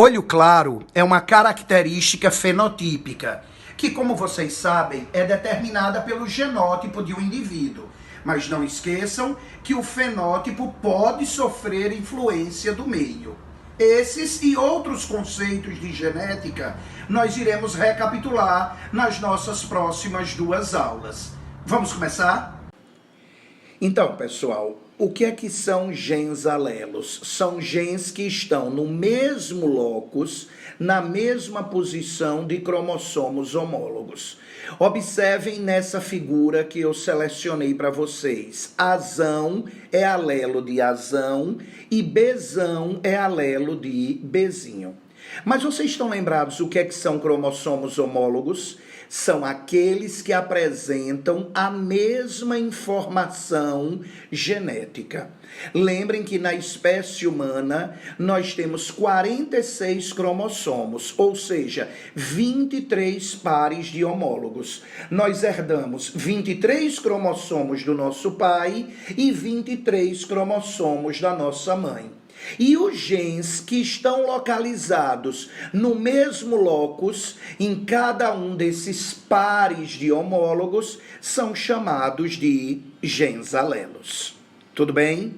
Olho claro é uma característica fenotípica, que, como vocês sabem, é determinada pelo genótipo de um indivíduo. Mas não esqueçam que o fenótipo pode sofrer influência do meio. Esses e outros conceitos de genética nós iremos recapitular nas nossas próximas 2 aulas. Vamos começar? Então, pessoal, o que é que são genes alelos? São genes que estão no mesmo locus, na mesma posição de cromossomos homólogos. Observem nessa figura que eu selecionei para vocês. Azão é alelo de azão e bezão é alelo de bezinho. Mas vocês estão lembrados o que é que são cromossomos homólogos? São aqueles que apresentam a mesma informação genética. Lembrem que na espécie humana nós temos 46 cromossomos, ou seja, 23 pares de homólogos. Nós herdamos 23 cromossomos do nosso pai e 23 cromossomos da nossa mãe. E os genes que estão localizados no mesmo locus, em cada um desses pares de homólogos, são chamados de genes alelos. Tudo bem?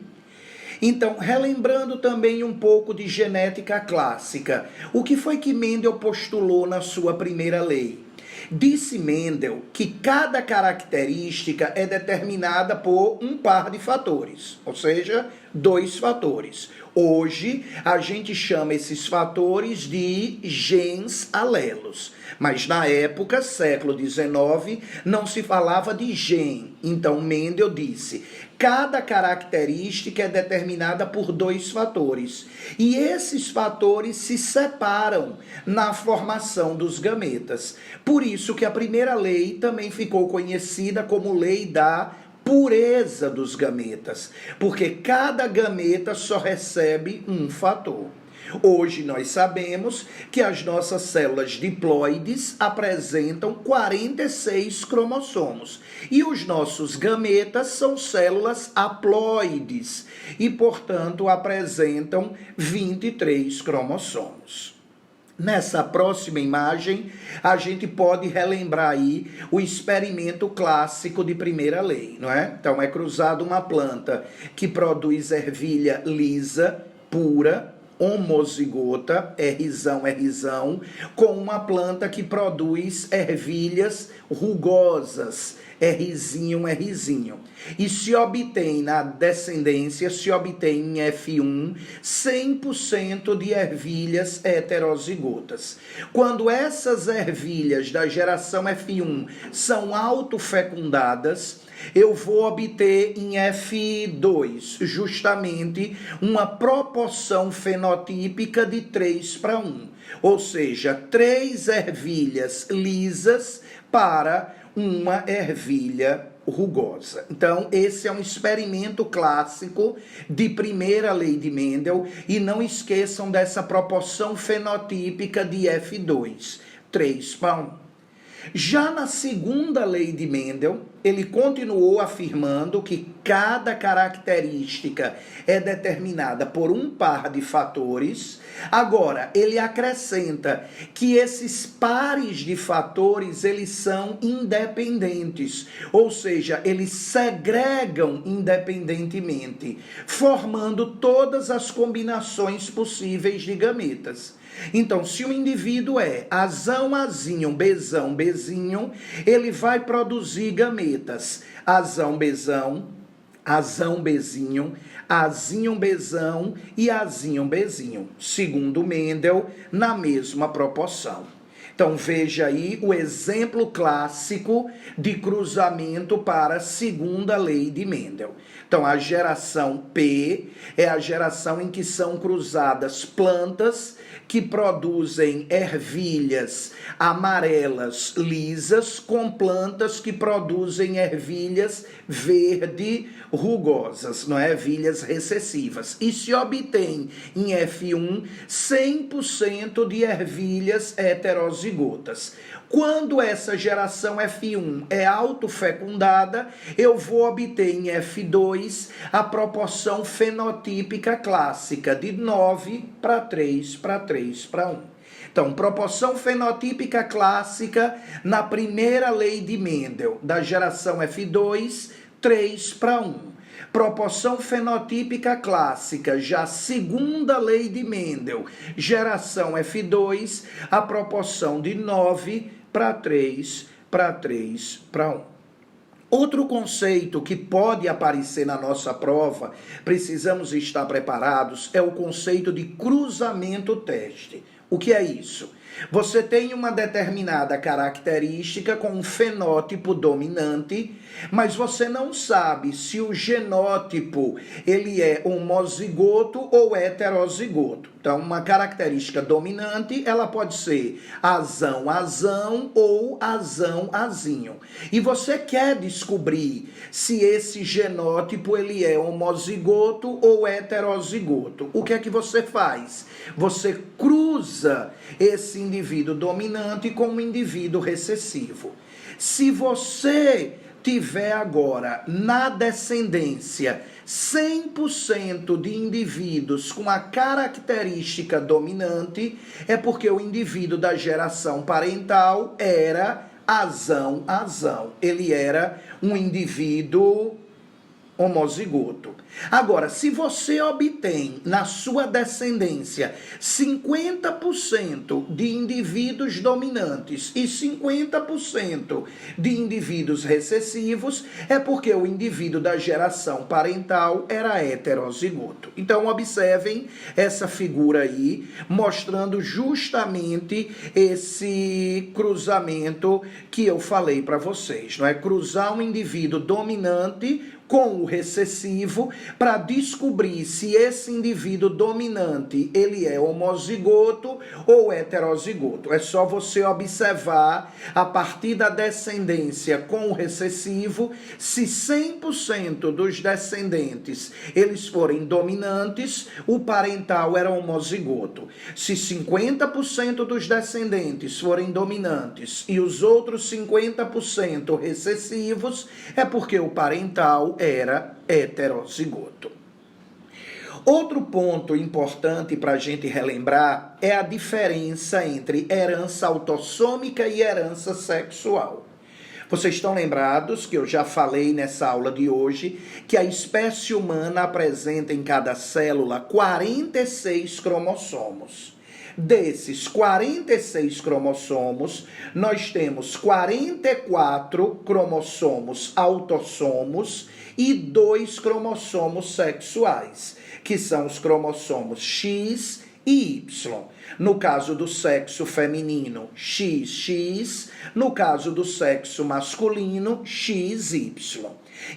Então, relembrando também um pouco de genética clássica, o que foi que Mendel postulou na sua primeira lei? Disse Mendel que cada característica é determinada por um par de fatores, ou seja, 2 fatores. Hoje, a gente chama esses fatores de genes alelos, mas na época, século XIX, não se falava de gene. Então, Mendel disse, cada característica é determinada por 2 fatores, e esses fatores se separam na formação dos gametas. Por isso que a primeira lei também ficou conhecida como lei da pureza dos gametas, porque cada gameta só recebe um fator. Hoje nós sabemos que as nossas células diploides apresentam 46 cromossomos e os nossos gametas são células haploides e, portanto, apresentam 23 cromossomos. Nessa próxima imagem, a gente pode relembrar aí o experimento clássico de primeira lei, não é? Então, é cruzado uma planta que produz ervilha lisa, pura, homozigota, Rzão, com uma planta que produz ervilhas rugosas, Rzinho. E se obtém na descendência, se obtém em F1, 100% de ervilhas heterozigotas. Quando essas ervilhas da geração F1 são autofecundadas, eu vou obter em F2 justamente uma proporção fenotípica de 3:1, ou seja, 3 ervilhas lisas para uma ervilha rugosa. Então, esse é um experimento clássico de primeira lei de Mendel, e não esqueçam dessa proporção fenotípica de F2, 3:1. Já na segunda lei de Mendel, ele continuou afirmando que cada característica é determinada por um par de fatores. Agora, ele acrescenta que esses pares de fatores, eles são independentes, ou seja, eles segregam independentemente, formando todas as combinações possíveis de gametas. Então, se o indivíduo é azão, azinho, bezão, bezinho, ele vai produzir gametas azão, bezão, azão, bezinho, azinho, bezão e azinho, bezinho, segundo Mendel, na mesma proporção. Então, veja aí o exemplo clássico de cruzamento para a segunda lei de Mendel. Então, a geração P é a geração em que são cruzadas plantas que produzem ervilhas amarelas lisas com plantas que produzem ervilhas verde rugosas, não é? Ervilhas recessivas. E se obtém em F1 100% de ervilhas heterozigotas. heterozigotas. Quando essa geração F1 é autofecundada, eu vou obter em F2 a proporção fenotípica clássica de 9 para 3 para 3 para 1. Então, proporção fenotípica clássica na primeira lei de Mendel, da geração F2, 3 para 1. Proporção fenotípica clássica, já segunda lei de Mendel, geração F2, a proporção de 9 para 3 para 3 para 1. Outro conceito que pode aparecer na nossa prova, precisamos estar preparados, é o conceito de cruzamento-teste. O que é isso? Você tem uma determinada característica com um fenótipo dominante, mas você não sabe se o genótipo ele é homozigoto ou heterozigoto. Então, uma característica dominante, ela pode ser azão-azão ou azão-azinho. E você quer descobrir se esse genótipo ele é homozigoto ou heterozigoto. O que é que você faz? Você cruza esse indivíduo dominante com um indivíduo recessivo. Se você tiver agora na descendência 100% de indivíduos com a característica dominante, é porque o indivíduo da geração parental era azão-azão. Ele era um indivíduo homozigoto. Agora, se você obtém na sua descendência 50% de indivíduos dominantes e 50% de indivíduos recessivos, é porque o indivíduo da geração parental era heterozigoto. Então, observem essa figura aí, mostrando justamente esse cruzamento que eu falei para vocês, não é? Cruzar um indivíduo dominante com o recessivo para descobrir se esse indivíduo dominante ele é homozigoto ou heterozigoto. É só você observar a partir da descendência com o recessivo, se 100% dos descendentes eles forem dominantes, o parental era homozigoto. Se 50% dos descendentes forem dominantes e os outros 50% recessivos, é porque o parental era heterozigoto. Outro ponto importante para a gente relembrar é a diferença entre herança autossômica e herança sexual. Vocês estão lembrados que eu já falei nessa aula de hoje que a espécie humana apresenta em cada célula 46 cromossomos. Desses 46 cromossomos, nós temos 44 cromossomos autossomos e 2 cromossomos sexuais, que são os cromossomos X e Y. No caso do sexo feminino, XX, no caso do sexo masculino, XY.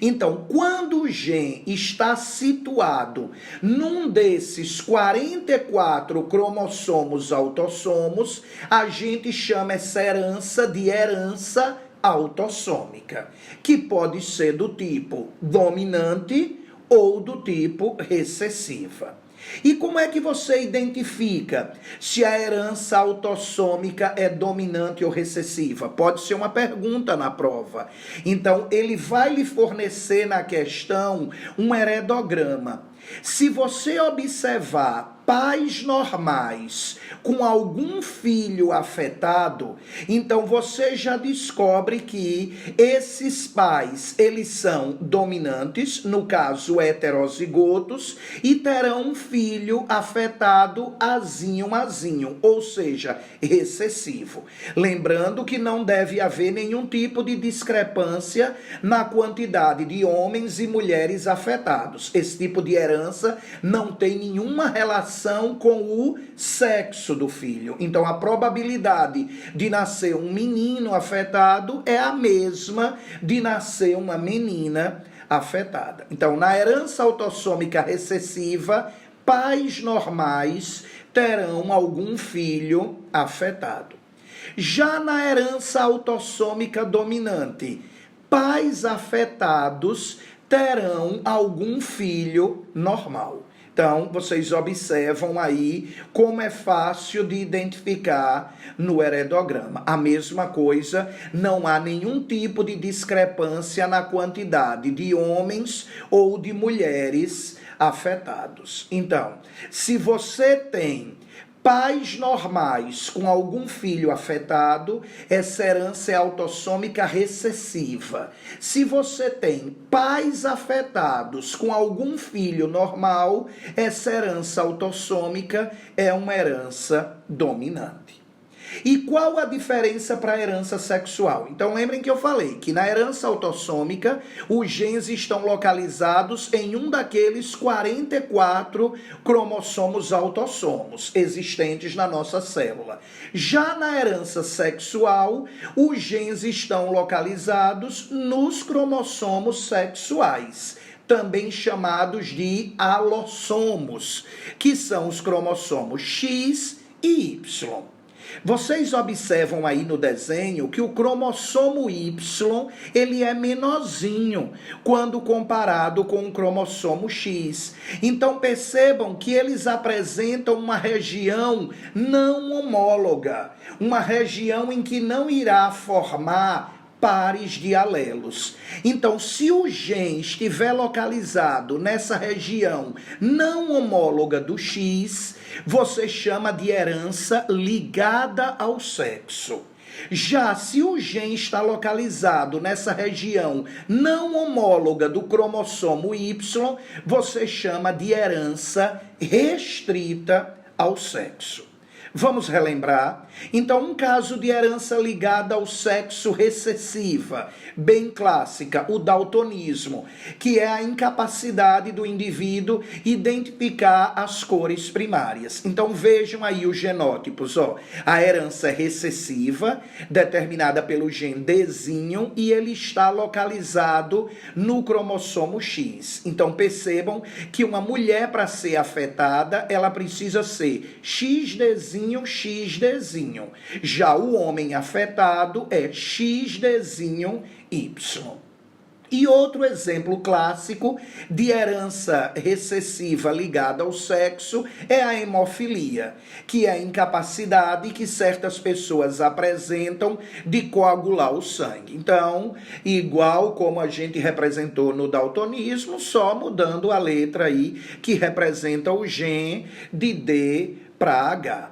Então, quando o gen está situado num desses 44 cromossomos autossomos, a gente chama essa herança de herança autossômica, que pode ser do tipo dominante ou do tipo recessiva. E como é que você identifica se a herança autossômica é dominante ou recessiva? Pode ser uma pergunta na prova. Então, ele vai lhe fornecer na questão um heredograma. Se você observar pais normais com algum filho afetado, então você já descobre que esses pais, eles são dominantes, no caso heterozigotos, e terão um filho afetado azinho, ou seja, recessivo. Lembrando que não deve haver nenhum tipo de discrepância na quantidade de homens e mulheres afetados. Esse tipo de herança não tem nenhuma relação com o sexo do filho. Então, a probabilidade de nascer um menino afetado é a mesma de nascer uma menina afetada. Então, na herança autossômica recessiva, pais normais terão algum filho afetado. Já na herança autossômica dominante, pais afetados terão algum filho normal. Então, vocês observam aí como é fácil de identificar no heredograma. A mesma coisa, não há nenhum tipo de discrepância na quantidade de homens ou de mulheres afetados. Então, se você tem pais normais com algum filho afetado, essa herança é autossômica recessiva. Se você tem pais afetados com algum filho normal, essa herança autossômica é uma herança dominante. E qual a diferença para a herança sexual? Então lembrem que eu falei que na herança autossômica os genes estão localizados em um daqueles 44 cromossomos autossomos existentes na nossa célula. Já na herança sexual, os genes estão localizados nos cromossomos sexuais, também chamados de alossomos, que são os cromossomos X e Y. Vocês observam aí no desenho que o cromossomo Y, ele é menorzinho quando comparado com o cromossomo X. Então percebam que eles apresentam uma região não homóloga, uma região em que não irá formar pares de alelos. Então, se o gene estiver localizado nessa região não homóloga do X, você chama de herança ligada ao sexo. Já se o gene está localizado nessa região não homóloga do cromossomo Y, você chama de herança restrita ao sexo. Vamos relembrar? Então, um caso de herança ligada ao sexo recessiva, bem clássica, o daltonismo, que é a incapacidade do indivíduo identificar as cores primárias. Então, vejam aí os genótipos, ó. A herança é recessiva, determinada pelo gene Dzinho, e ele está localizado no cromossomo X. Então, percebam que uma mulher, para ser afetada, ela precisa ser XDzinho, XDzinho. Já o homem afetado é XDzinho Y. E outro exemplo clássico de herança recessiva ligada ao sexo é a hemofilia, que é a incapacidade que certas pessoas apresentam de coagular o sangue. Então, igual como a gente representou no daltonismo, só mudando a letra aí que representa o gene de D para H.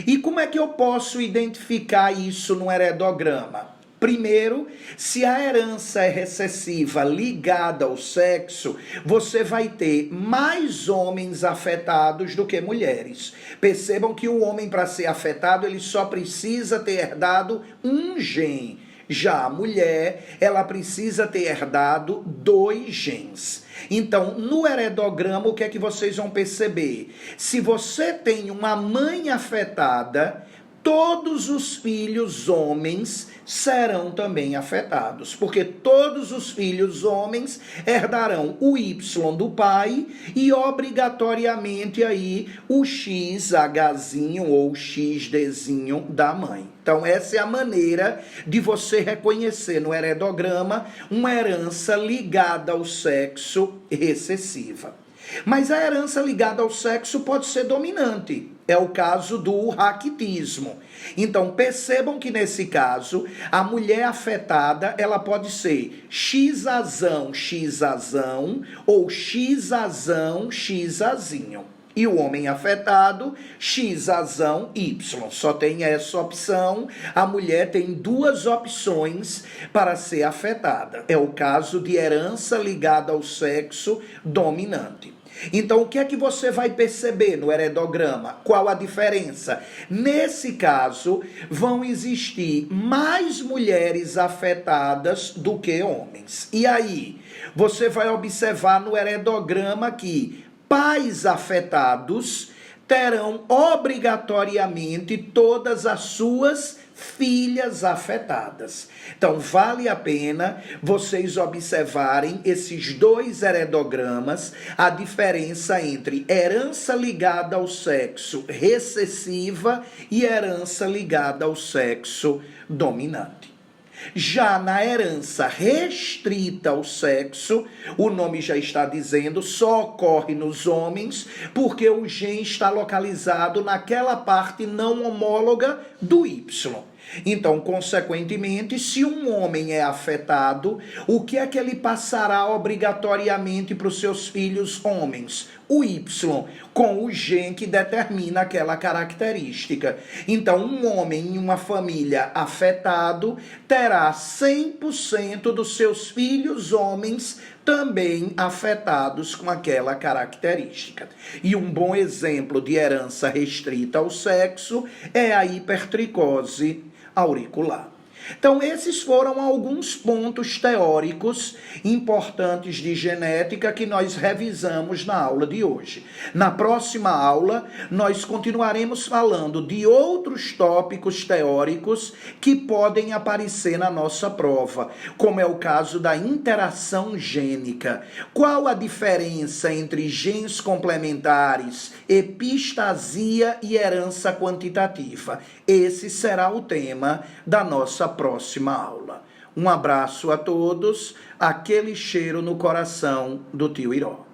E como é que eu posso identificar isso no heredograma? Primeiro, se a herança é recessiva ligada ao sexo, você vai ter mais homens afetados do que mulheres. Percebam que o homem, para ser afetado, ele só precisa ter herdado um gene. Já a mulher, ela precisa ter herdado 2 genes. Então, no heredograma, o que é que vocês vão perceber? Se você tem uma mãe afetada, todos os filhos homens serão também afetados, porque todos os filhos homens herdarão o Y do pai e obrigatoriamente aí o XHzinho ou XDzinho da mãe. Então essa é a maneira de você reconhecer no heredograma uma herança ligada ao sexo recessiva. Mas a herança ligada ao sexo pode ser dominante. É o caso do raquitismo. Então, percebam que nesse caso, a mulher afetada, ela pode ser XAzão, XAzão ou XAzão, XAzinho. E o homem afetado, XAzão, Y. Só tem essa opção. A mulher tem 2 opções para ser afetada. É o caso de herança ligada ao sexo dominante. Então, o que é que você vai perceber no heredograma? Qual a diferença? Nesse caso, vão existir mais mulheres afetadas do que homens. E aí, você vai observar no heredograma que pais afetados terão obrigatoriamente todas as suas filhas afetadas. Então, vale a pena vocês observarem esses 2 heredogramas, a diferença entre herança ligada ao sexo recessiva e herança ligada ao sexo dominante. Já na herança restrita ao sexo, o nome já está dizendo, só ocorre nos homens, porque o gene está localizado naquela parte não homóloga do Y. Então, consequentemente, se um homem é afetado, o que é que ele passará obrigatoriamente para os seus filhos homens? O Y, com o gene que determina aquela característica. Então, um homem em uma família afetado terá 100% dos seus filhos homens também afetados com aquela característica. E um bom exemplo de herança restrita ao sexo é a hipertricose auricular. Então, esses foram alguns pontos teóricos importantes de genética que nós revisamos na aula de hoje. Na próxima aula, nós continuaremos falando de outros tópicos teóricos que podem aparecer na nossa prova, como é o caso da interação gênica. Qual a diferença entre genes complementares, epistasia e herança quantitativa? Esse será o tema da nossa próxima aula. Um abraço a todos, aquele cheiro no coração do tio Iró.